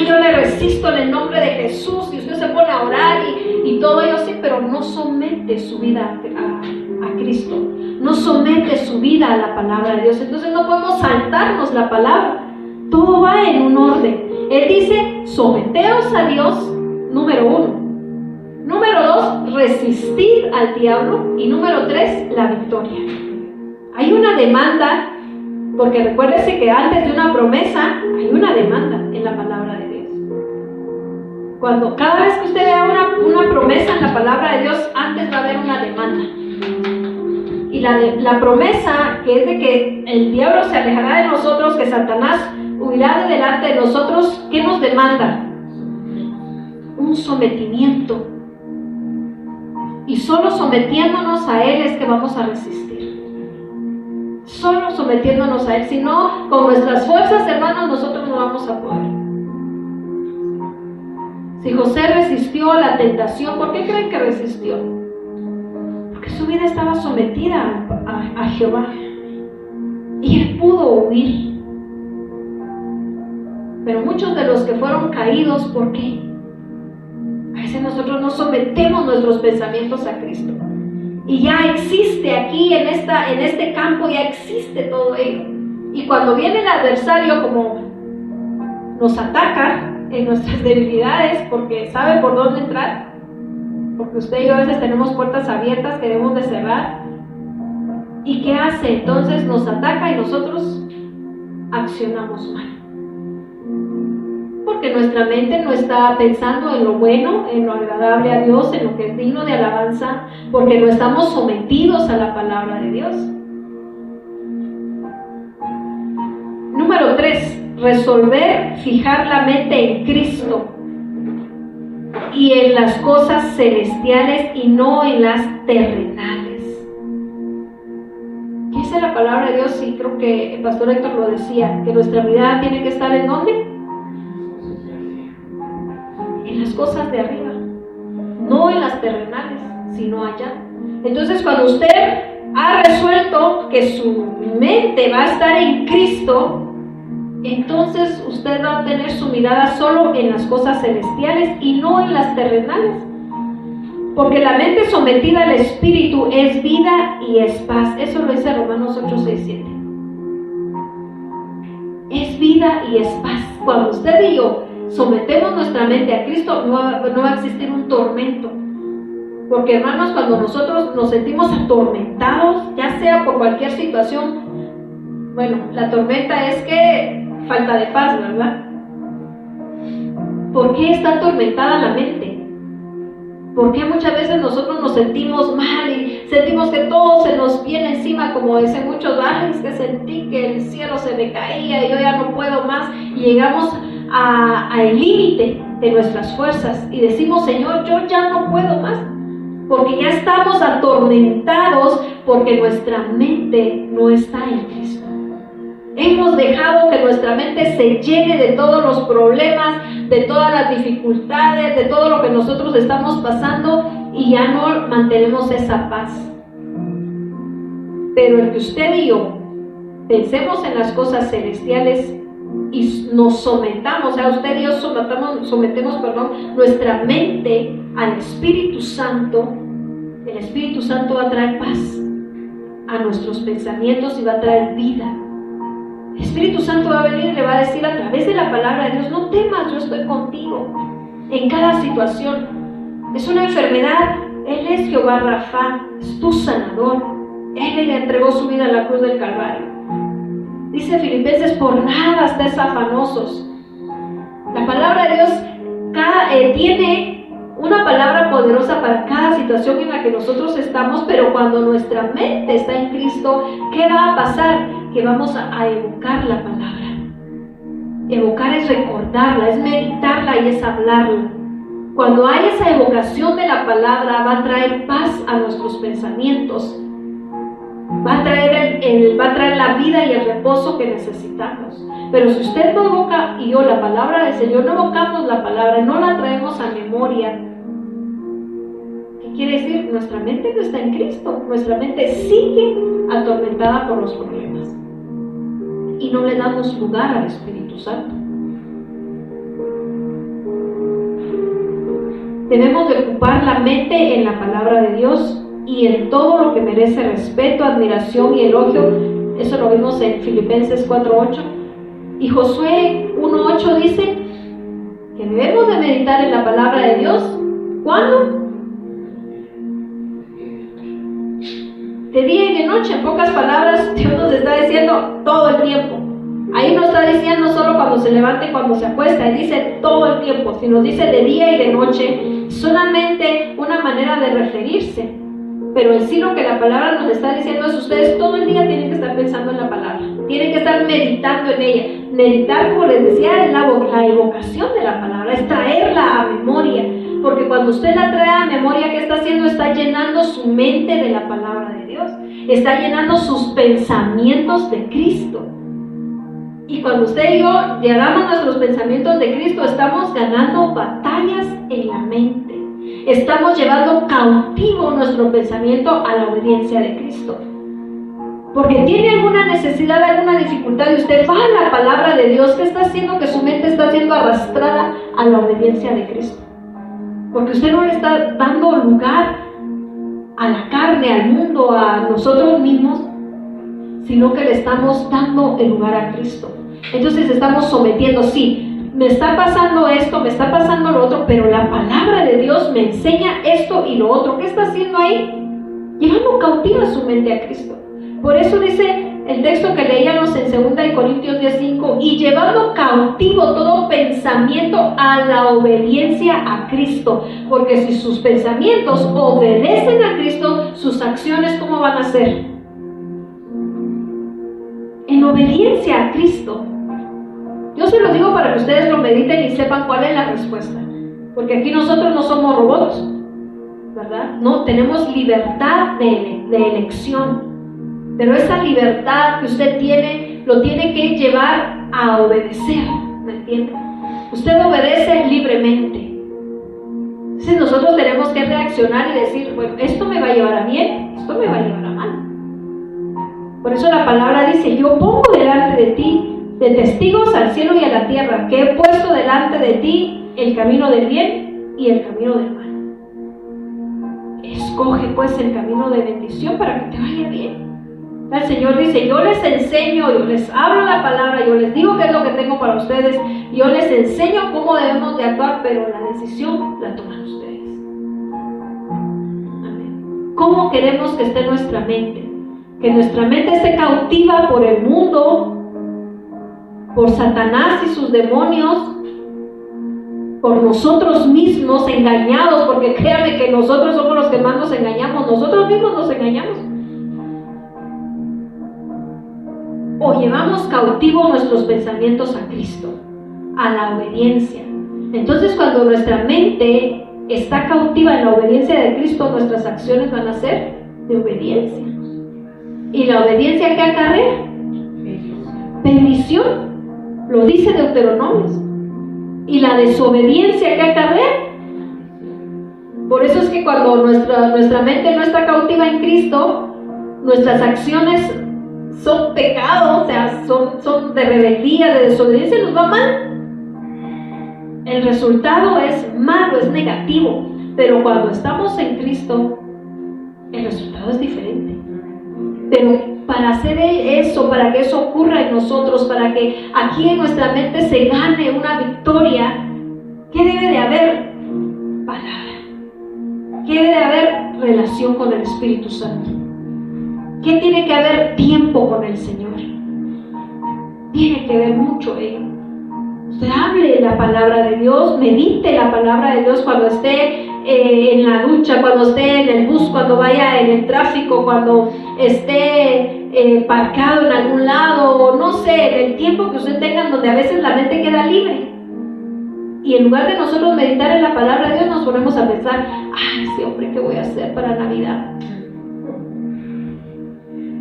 Yo le resisto en el nombre de Jesús, y usted se pone a orar y todo ello sí, pero no somete su vida a Cristo, no somete su vida a la palabra de Dios. Entonces no podemos saltarnos la palabra, todo va en un orden. Él dice, someteos a Dios, número 1. Número 2, resistid al diablo. Y número 3, la victoria. Hay una demanda, porque recuérdese que antes de una promesa hay una demanda en la palabra de Dios. Cada vez que usted vea una promesa en la palabra de Dios, antes va a haber una demanda. Y Y la promesa que es de que el diablo se alejará de nosotros, que Satanás huirá de delante de nosotros, ¿qué nos demanda? Un sometimiento. Y solo sometiéndonos a Él es que vamos a resistir. Solo sometiéndonos a Él. Si no, con nuestras fuerzas, hermanos, nosotros no vamos a poder. Si José resistió la tentación, ¿por qué creen que resistió? Porque su vida estaba sometida a Jehová. Y él pudo huir. Pero muchos de los que fueron caídos, ¿por qué? A veces nosotros no sometemos nuestros pensamientos a Cristo. Y ya existe aquí, en este campo, ya existe todo ello. Y cuando viene el adversario, como nos ataca en nuestras debilidades, porque sabe por dónde entrar, porque usted y yo a veces tenemos puertas abiertas que debemos de cerrar. ¿Y qué hace? Entonces nos ataca y nosotros accionamos mal. Porque nuestra mente no está pensando en lo bueno, en lo agradable a Dios, en lo que es digno de alabanza, porque no estamos sometidos a la palabra de Dios. Número 3, resolver fijar la mente en Cristo y en las cosas celestiales y no en las terrenales. ¿Qué dice la palabra de Dios? Y creo que el pastor Héctor lo decía, que nuestra mirada tiene que estar ¿en dónde? En las cosas de arriba, no en las terrenales, sino allá. Entonces, cuando usted ha resuelto que su mente va a estar en Cristo, entonces usted va a tener su mirada solo en las cosas celestiales y no en las terrenales. Porque la mente sometida al Espíritu es vida y es paz. Eso lo dice Romanos 8, 6, 7. Es vida y es paz. Cuando usted y yo sometemos nuestra mente a Cristo, no va a existir un tormento. Porque, hermanos, cuando nosotros nos sentimos atormentados, ya sea por cualquier situación, bueno, la tormenta es que falta de paz, ¿verdad? ¿Por qué está atormentada la mente? ¿Por qué muchas veces nosotros nos sentimos mal y sentimos que todo se nos viene encima, como dicen muchos, es que sentí que el cielo se me caía y yo ya no puedo más, y llegamos al límite de nuestras fuerzas y decimos, Señor, yo ya no puedo más, porque ya estamos atormentados, porque nuestra mente no está en Cristo. Hemos dejado que nuestra mente se llene de todos los problemas, de todas las dificultades, de todo lo que nosotros estamos pasando, y ya no mantenemos esa paz. Pero el que usted y yo pensemos en las cosas celestiales y nos sometamos, o sea, usted y yo sometemos nuestra mente al Espíritu Santo, el Espíritu Santo va a traer paz a nuestros pensamientos y va a traer vida. El Espíritu Santo va a venir y le va a decir a través de la palabra de Dios, no temas, yo estoy contigo en cada situación. Es una enfermedad, Él es Jehová Rafa, es tu sanador. Él le entregó su vida a la cruz del Calvario. Dice Filipenses, por nada estés afanosos. La palabra de Dios tiene una palabra poderosa para cada situación en la que nosotros estamos, pero cuando nuestra mente está en Cristo, ¿qué va a pasar? Que vamos a evocar la palabra. Evocar es recordarla, es meditarla y es hablarla. Cuando hay esa evocación de la palabra, va a traer paz a nuestros pensamientos. Va a traer la vida y el reposo que necesitamos. Pero si usted no evoca, y yo, la palabra del Señor, no evocamos la palabra, no la traemos a memoria, ¿qué quiere decir? Nuestra mente no está en Cristo. Nuestra mente sigue atormentada por los problemas. Y no le damos lugar al Espíritu Santo. Debemos de ocupar la mente en la palabra de Dios y en todo lo que merece respeto, admiración y elogio. Eso lo vimos en Filipenses 4:8. Y Josué 1:8 dice que debemos de meditar en la palabra de Dios. ¿Cuándo? De día y de noche. En pocas palabras, Dios nos está diciendo todo el tiempo. Ahí no está diciendo solo cuando se levanta y cuando se acuesta, Él dice todo el tiempo. Si nos dice de día y de noche, solamente una manera de referirse. Pero en sí lo que la palabra nos está diciendo es ustedes todo el día tienen que estar pensando en la palabra, tienen que estar meditando en ella. Meditar, como les decía, es la evocación de la palabra, es traerla a memoria, porque cuando usted la trae a memoria, ¿qué está haciendo? Está llenando su mente de la palabra de Dios, está llenando sus pensamientos de Cristo. Y cuando usted y yo llenamos nuestros pensamientos de Cristo, estamos ganando batallas en la mente. Estamos llevando cautivo nuestro pensamiento a la obediencia de Cristo. Porque tiene alguna necesidad, alguna dificultad, y usted va a la palabra de Dios, ¿qué está haciendo? Que su mente está siendo arrastrada a la obediencia de Cristo. Porque usted no le está dando lugar a la carne, al mundo, a nosotros mismos, sino que le estamos dando el lugar a Cristo. Entonces estamos sometiendo, sí, me está pasando esto, me está pasando lo otro, pero la palabra de Dios me enseña esto y lo otro. ¿Qué está haciendo ahí? Llevando cautiva su mente a Cristo. Por eso dice el texto que leíamos en 2 Corintios 10:5, y llevando cautivo todo pensamiento a la obediencia a Cristo. Porque si sus pensamientos obedecen a Cristo, sus acciones, ¿cómo van a ser? En obediencia a Cristo. Yo se los digo para que ustedes lo mediten y sepan cuál es la respuesta. Porque aquí nosotros no somos robots, ¿verdad? No, tenemos libertad de elección. Pero esa libertad que usted tiene, lo tiene que llevar a obedecer, ¿me entiende? Usted obedece libremente. Entonces nosotros tenemos que reaccionar y decir, bueno, esto me va a llevar a bien, esto me va a llevar a mal. Por eso la palabra dice, yo pongo delante de ti de testigos al cielo y a la tierra, que he puesto delante de ti el camino del bien y el camino del mal. Escoge pues el camino de bendición para que te vaya bien. El Señor dice, yo les enseño, yo les hablo la palabra, yo les digo qué es lo que tengo para ustedes, yo les enseño cómo debemos de actuar, pero la decisión la toman ustedes. Amén. ¿Cómo queremos que esté nuestra mente? Que nuestra mente esté cautiva por el mundo, por Satanás y sus demonios, por nosotros mismos engañados, porque créame que nosotros somos los que más nos engañamos, nosotros mismos nos engañamos. O llevamos cautivo nuestros pensamientos a Cristo, a la obediencia. Entonces, cuando nuestra mente está cautiva en la obediencia de Cristo, nuestras acciones van a ser de obediencia. ¿Y la obediencia qué acarrea? Bendición. Lo dice Deuteronomio. ¿Y la desobediencia qué acarrea? Por eso es que cuando nuestra mente no está cautiva en Cristo, nuestras acciones son pecados, o sea, son de rebeldía, de desobediencia, nos va mal. El resultado es malo, es negativo. Pero cuando estamos en Cristo, el resultado es diferente. Pero para hacer eso, para que eso ocurra en nosotros, para que aquí en nuestra mente se gane una victoria, ¿qué debe de haber? Palabra. ¿Qué debe de haber? Relación con el Espíritu Santo. ¿Qué tiene que haber? Tiempo con el Señor. Tiene que ver mucho ello. Usted hable la palabra de Dios, medite la palabra de Dios cuando esté en la ducha, cuando esté en el bus, cuando vaya en el tráfico, cuando esté parcado en algún lado, no sé, en el tiempo que usted tenga, donde a veces la mente queda libre. Y en lugar de nosotros meditar en la palabra de Dios, nos ponemos a pensar, ay, sí, hombre, ¿qué voy a hacer para Navidad?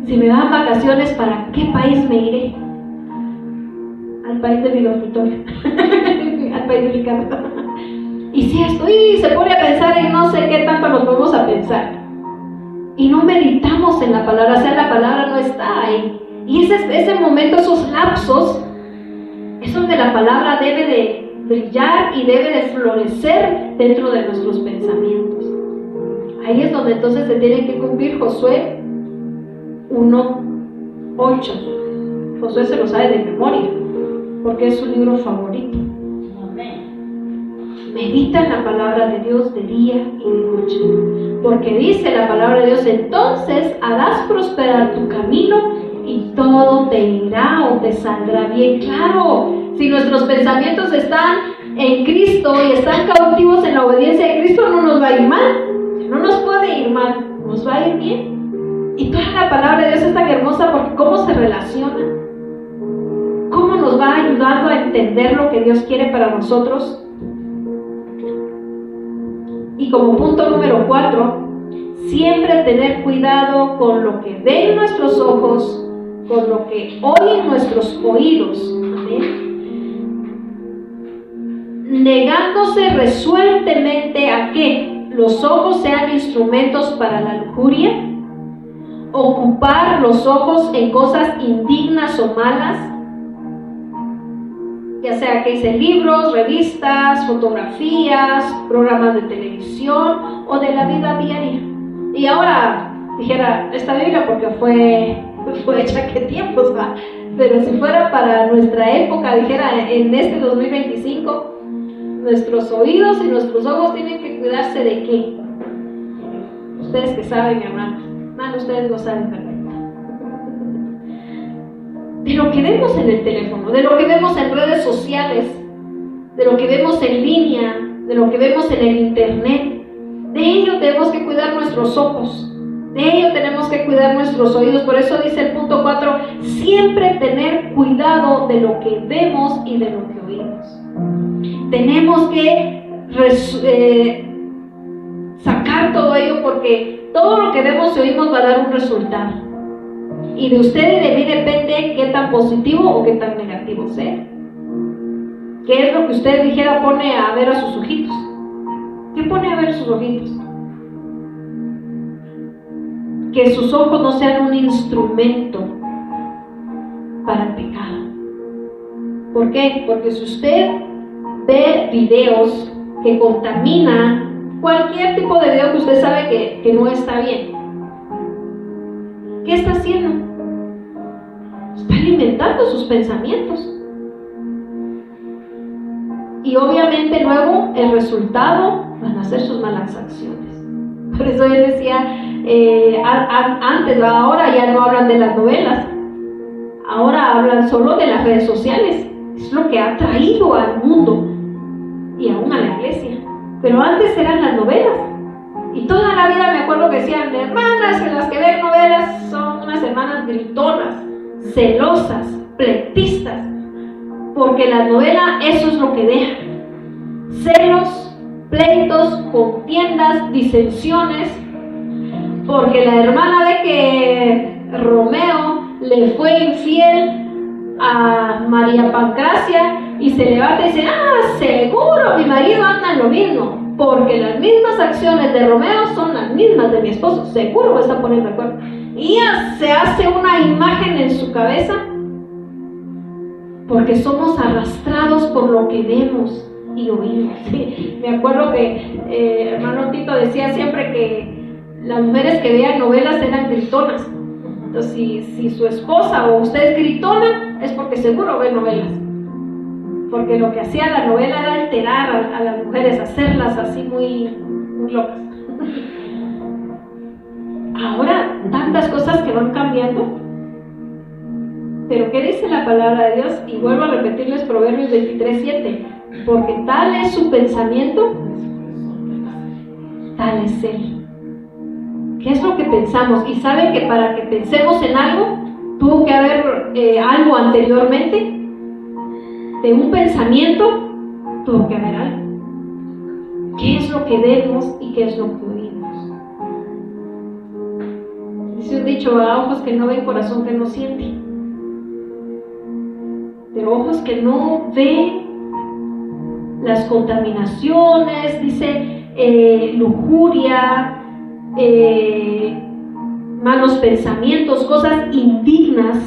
Si me dan vacaciones, ¿para qué país me iré? Al país de mi dormitorio, al país de mi casa. Y si estoy, se pone a pensar en no sé qué tanto nos vamos a pensar. Y no meditamos en la palabra, o sea, la palabra no está ahí. Y ese momento, esos lapsos, es donde la palabra debe de brillar y debe de florecer dentro de nuestros pensamientos. Ahí es donde entonces se tiene que cumplir Josué 1:8. Josué se lo sabe de memoria, porque es su libro favorito. Medita en la palabra de Dios de día y de noche, porque dice la palabra de Dios, entonces harás prosperar tu camino y todo te irá o te saldrá bien. Claro, si nuestros pensamientos están en Cristo y están cautivos en la obediencia de Cristo, no nos va a ir mal. No nos puede ir mal, nos va a ir bien. Y toda la palabra de Dios es tan hermosa porque cómo se relaciona, cómo nos va ayudando a entender lo que Dios quiere para nosotros. Y como punto número 4, siempre tener cuidado con lo que ven nuestros ojos, con lo que oyen nuestros oídos. Amén. Negándose resueltamente a que los ojos sean instrumentos para la lujuria, ocupar los ojos en cosas indignas o malas, ya sea que sea libros, revistas, fotografías, programas de televisión o de la vida diaria. Y ahora dijera esta Biblia porque fue hecha que tiempos va, pero si fuera para nuestra época, dijera en este 2025, nuestros oídos y nuestros ojos tienen que cuidarse de qué. Ustedes que saben, mi hermano, ustedes lo saben perfecto. De lo que vemos en el teléfono, de lo que vemos en redes sociales, de lo que vemos en línea, de lo que vemos en el internet. De ello tenemos que cuidar nuestros ojos, de ello tenemos que cuidar nuestros oídos. Por eso dice el punto 4, siempre tener cuidado de lo que vemos y de lo que oímos. Tenemos que sacar todo ello porque todo lo que vemos y oímos va a dar un resultado. Y de usted y de mí depende qué tan positivo o qué tan negativo sea. ¿Qué es lo que usted dijera pone a ver a sus ojitos? ¿Qué pone a ver sus ojitos? Que sus ojos no sean un instrumento para el pecado. ¿Por qué? Porque si usted ve videos que contaminan, cualquier tipo de video que usted sabe que no está bien, ¿qué está haciendo? Está alimentando sus pensamientos. Y obviamente luego el resultado van a ser sus malas acciones. Por eso yo decía, antes, ahora ya no hablan de las novelas, ahora hablan solo de las redes sociales. Es lo que ha traído al mundo y aún a la iglesia. Pero antes eran las novelas. Y toda la vida me acuerdo que decían, hermanas, que las que ven novelas son unas hermanas gritonas, celosas, pleitistas. Porque la novela eso es lo que deja. Celos, pleitos, contiendas, disensiones. Porque la hermana ve que Romeo le fue infiel a María Pancracia y se levanta y dice, seguro mi marido anda en lo mismo. Porque las mismas acciones de Romeo son las mismas de mi esposo. Seguro me está poniendo de acuerdo. Y ella se hace una imagen en su cabeza. Porque somos arrastrados por lo que vemos y oímos. Sí, me acuerdo que hermano Tito decía siempre que las mujeres que veían novelas eran gritonas. Entonces, si su esposa o usted es gritona, es porque seguro ve novelas. Porque lo que hacía la novela era alterar a las mujeres, hacerlas así muy, muy locas. Ahora, tantas cosas que van cambiando. Pero ¿qué dice la palabra de Dios? Y vuelvo a repetirles Proverbios 23:7. Porque tal es su pensamiento, tal es él. ¿Qué es lo que pensamos? Y saben que para que pensemos en algo, tuvo que haber algo anteriormente. De un pensamiento, tuvo que haber algo. ¿Qué es lo que vemos y qué es lo que oímos? Dice un dicho, a ojos que no ven, corazón que no siente. Pero ojos que no ven las contaminaciones, dice lujuria, malos pensamientos, cosas indignas.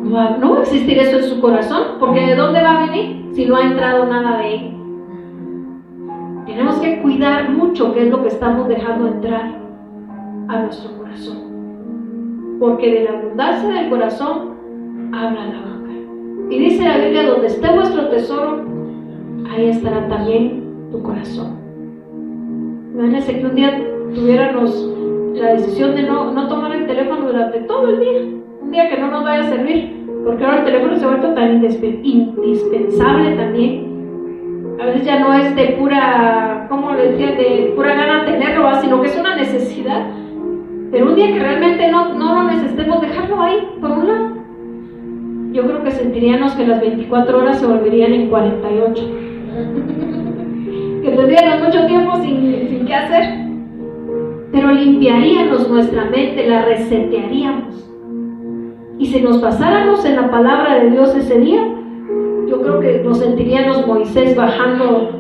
No va a existir eso en su corazón, porque ¿de dónde va a venir si no ha entrado nada de él? Tenemos que cuidar mucho qué es lo que estamos dejando entrar a nuestro corazón, porque de la abundancia del corazón habla la boca. Y dice la Biblia, donde esté vuestro tesoro, ahí estará también tu corazón. Imagínense que un día tuviéramos la decisión de no tomar el teléfono durante todo el día, un día que no nos vaya a servir, porque ahora el teléfono se ha vuelto tan indispensable también. A veces ya no es de pura, ¿cómo le decía? De pura gana tenerlo, sino que es una necesidad. Pero un día que realmente no lo necesitemos, dejarlo ahí, por un lado. Yo creo que sentiríamos que las 24 horas se volverían en 48. Que tendríamos mucho tiempo sin qué hacer. Pero limpiaríamos nuestra mente, la resetearíamos. Y si nos pasáramos en la palabra de Dios ese día, yo creo que nos sentiríamos Moisés bajando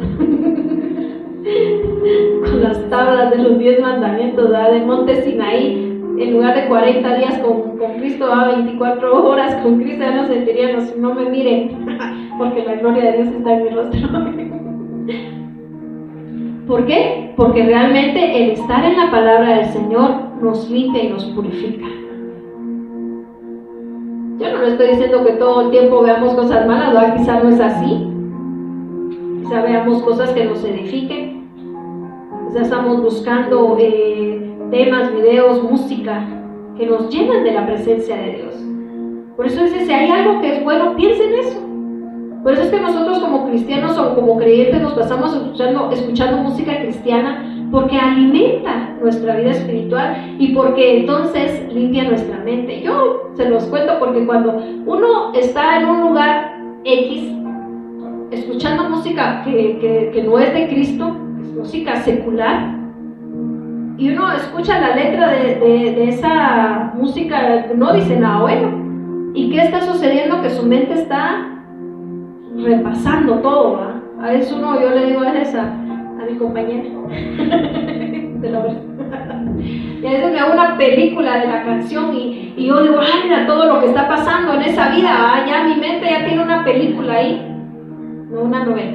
con las tablas de los 10 mandamientos, ¿verdad? Del monte Sinaí. En lugar de 40 días con Cristo, 24 horas con Cristo, ya nos sentiríamos, no me miren, porque la gloria de Dios está en mi rostro. ¿Por qué? Porque realmente el estar en la palabra del Señor nos limpia y nos purifica. Yo no le estoy diciendo que todo el tiempo veamos cosas malas, ¿verdad? Quizá no es así. Quizá veamos cosas que nos edifiquen. Quizá estamos buscando temas, videos, música que nos llenan de la presencia de Dios. Por eso dice, si hay algo que es bueno, piensen en eso. Por eso es que nosotros como cristianos o como creyentes nos pasamos escuchando música cristiana, porque alimenta nuestra vida espiritual y porque entonces limpia nuestra mente. Yo se los cuento porque cuando uno está en un lugar X, escuchando música que no es de Cristo, es música secular, y uno escucha la letra de esa música, no dice nada bueno. ¿Y qué está sucediendo? Que su mente está repasando todo, ¿verdad? A veces yo le digo a mi compañera de la verdad. Y a veces me hago una película de la canción y yo digo, ay, mira todo lo que está pasando en esa vida, ¿verdad? Ya mi mente ya tiene una película ahí, no una novela.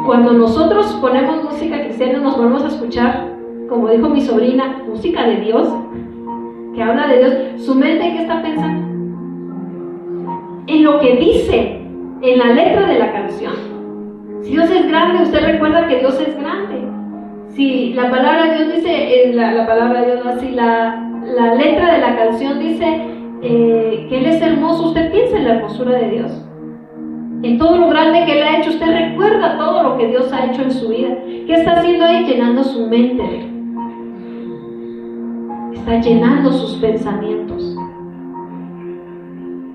Cuando nosotros ponemos música cristiana, nos ponemos a escuchar, como dijo mi sobrina, música de Dios, que habla de Dios, su mente, ¿qué está pensando? En lo que dice, en la letra de la canción. Si Dios es grande, usted recuerda que Dios es grande. Si la palabra de Dios dice, la palabra de Dios, así la letra de la canción dice que Él es hermoso, usted piensa en la hermosura de Dios. En todo lo grande que Él ha hecho, usted recuerda todo lo que Dios ha hecho en su vida. ¿Qué está haciendo ahí? Llenando su mente de Él. Está llenando sus pensamientos.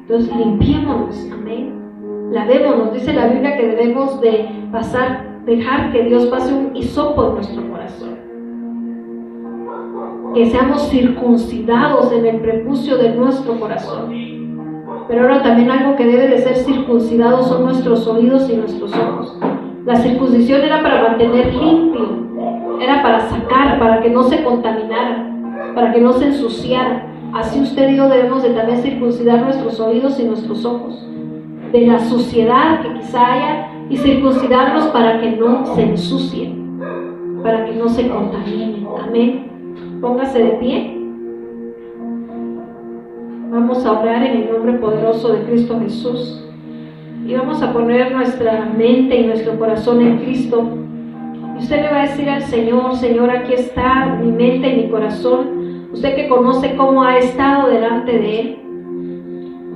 Entonces limpiémonos, amén. Lavémonos, dice la Biblia que debemos de dejar que Dios pase un hisopo en nuestro corazón. Que seamos circuncidados en el prepucio de nuestro corazón. Pero ahora también algo que debe de ser circuncidado son nuestros oídos y nuestros ojos. La circuncisión era para mantener limpio, era para sacar, para que no se contaminara, para que no se ensuciara. Así usted y yo debemos de también circuncidar nuestros oídos y nuestros ojos de la suciedad que quizá haya y circuncidarlos para que no se ensucien, para que no se contaminen. Amén. Póngase de pie. Vamos a orar en el nombre poderoso de Cristo Jesús y vamos a poner nuestra mente y nuestro corazón en Cristo. Y usted le va a decir al Señor, Señor, aquí está mi mente y mi corazón. Usted que conoce cómo ha estado delante de Él,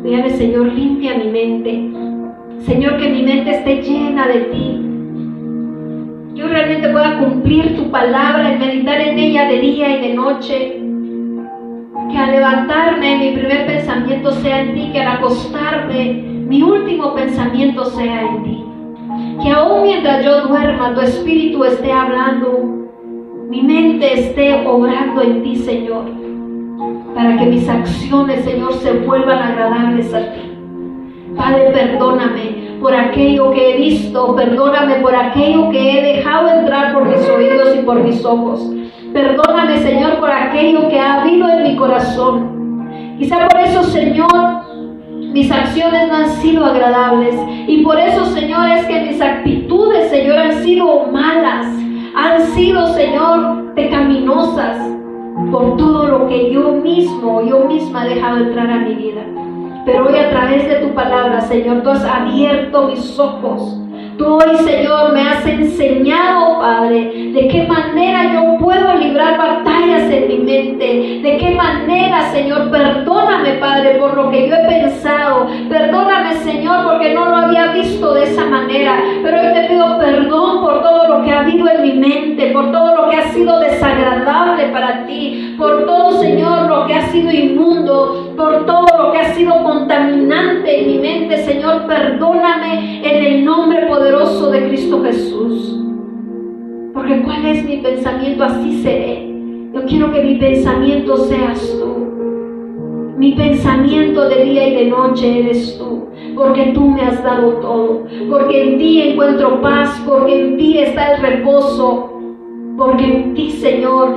dígale, Señor, limpia mi mente. Señor, que mi mente esté llena de Ti. Yo realmente pueda cumplir Tu palabra y meditar en ella de día y de noche. Que al levantarme mi primer pensamiento sea en Ti, que al acostarme mi último pensamiento sea en Ti. Que aún mientras yo duerma, Tu Espíritu esté hablando, mi mente esté obrando en Ti, Señor, para que mis acciones, Señor, se vuelvan agradables a Ti. Padre, perdóname por aquello que he visto, perdóname por aquello que he dejado entrar por mis oídos y por mis ojos. Perdóname, Señor, por aquello que ha habido en mi corazón. Quizá por eso, Señor, mis acciones no han sido agradables. Y por eso, Señor, es que mis actitudes, Señor, han sido malas. Han sido, Señor, pecaminosas. Por todo lo que yo misma he dejado entrar a mi vida. Pero hoy a través de Tu palabra, Señor, Tú has abierto mis ojos. Tú hoy, Señor, me has enseñado, Padre, de qué manera yo puedo librar batallas en mi mente, de qué manera manera, Señor. Perdóname, Padre, por lo que yo he pensado. Perdóname, Señor, porque no lo había visto de esa manera. Pero hoy te pido perdón por todo lo que ha habido en mi mente, por todo lo que ha sido desagradable para ti, por todo, Señor, lo que ha sido inmundo, por todo lo que ha sido contaminante en mi mente, Señor. Perdóname en el nombre poderoso de Cristo Jesús. Porque ¿cuál es mi pensamiento? Así seré. Yo quiero que mi pensamiento seas tú. Mi pensamiento de día y de noche eres tú. Porque tú me has dado todo. Porque en ti encuentro paz. Porque en ti está el reposo. Porque en ti, Señor,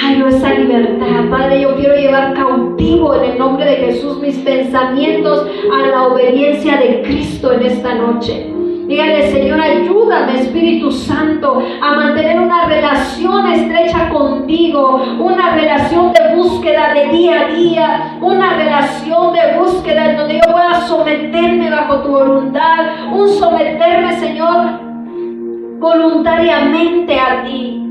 hay esa libertad. Padre, yo quiero llevar cautivo en el nombre de Jesús mis pensamientos a la obediencia de Cristo en esta noche. Dígale, Señor, ayúdame, Espíritu Santo, a mantener una relación estrecha contigo, una relación de búsqueda de día a día, una relación de búsqueda en donde yo pueda someterme bajo tu voluntad, un someterme, Señor, voluntariamente a ti.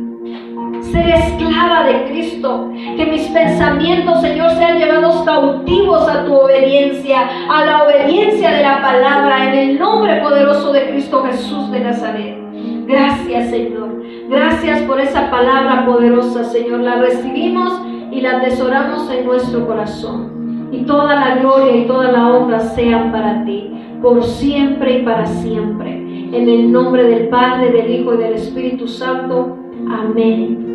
Ser esclava de Cristo, que mis pensamientos, Señor, sean llevados cautivos a tu obediencia, a la obediencia de la palabra, en el nombre poderoso de Cristo Jesús de Nazaret. Gracias, Señor. Gracias por esa palabra poderosa, Señor. La recibimos y la atesoramos en nuestro corazón. Y toda la gloria y toda la honra sean para ti, por siempre y para siempre. En el nombre del Padre, del Hijo y del Espíritu Santo. Amén.